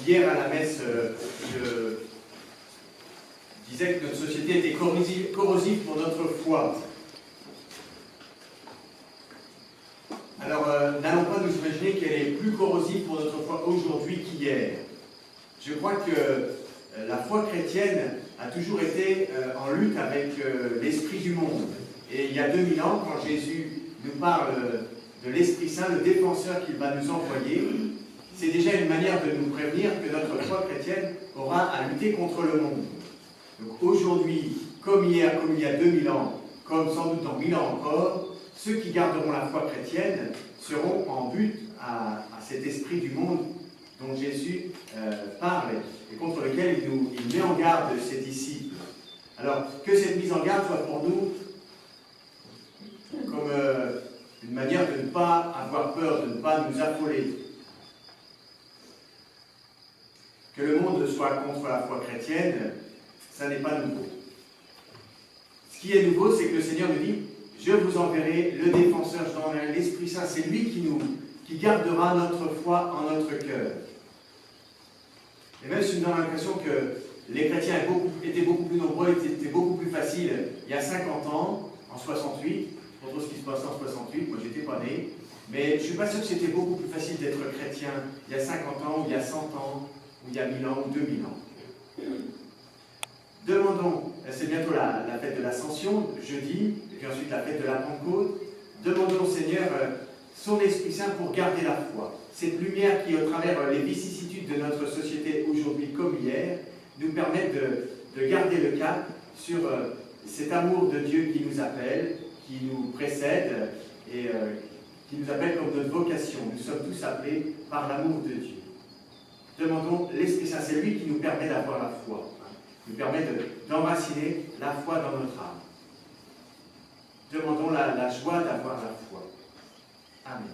Hier à la messe, je disais que notre société était corrosive pour notre foi. Alors, n'allons pas nous imaginer qu'elle est plus corrosive pour notre foi aujourd'hui qu'hier. Je crois que la foi chrétienne a toujours été en lutte avec l'esprit du monde. Et il y a 2000 ans, quand Jésus nous parle de l'Esprit Saint, le défenseur qu'il va nous envoyer, c'est déjà une manière de nous prévenir que notre foi chrétienne aura à lutter contre le monde. Donc aujourd'hui, comme hier, comme il y a 2000 ans, comme sans doute dans 1000 ans encore, ceux qui garderont la foi chrétienne seront en but à cet esprit du monde dont Jésus parle et contre lequel il met en garde ses disciples. Alors, que cette mise en garde soit pour nous comme une manière de ne pas avoir peur, de ne pas nous affoler. Que le monde soit contre la foi chrétienne, ça n'est pas nouveau. Ce qui est nouveau, c'est que le Seigneur nous dit « Je vous enverrai le défenseur, je vous enverrai l'Esprit Saint ». C'est lui qui gardera notre foi en notre cœur. Et même si nous avons l'impression que les chrétiens étaient beaucoup plus nombreux, étaient beaucoup plus faciles il y a 50 ans, en 68, pour tout ce qui se passait en 68, moi j'étais pas né, mais je ne suis pas sûr que c'était beaucoup plus facile d'être chrétien il y a 50 ans, ou il y a 100 ans, ou il y a 1000 ans, ou 2000 ans. Demandons, c'est bientôt la fête de l'Ascension, jeudi, et puis ensuite la fête de la Pentecôte, demandons au Seigneur son Esprit Saint pour garder la foi. Cette lumière qui, au travers les vicissitudes de notre société aujourd'hui comme hier, nous permet de garder le cap sur cet amour de Dieu qui nous appelle, qui nous précède et qui nous appelle comme notre vocation. Nous sommes tous appelés par l'amour de Dieu. Demandons l'Esprit Saint, c'est lui qui nous permet d'avoir la foi, nous permet d'enraciner la foi dans notre âme. Demandons la joie d'avoir la foi. Amen.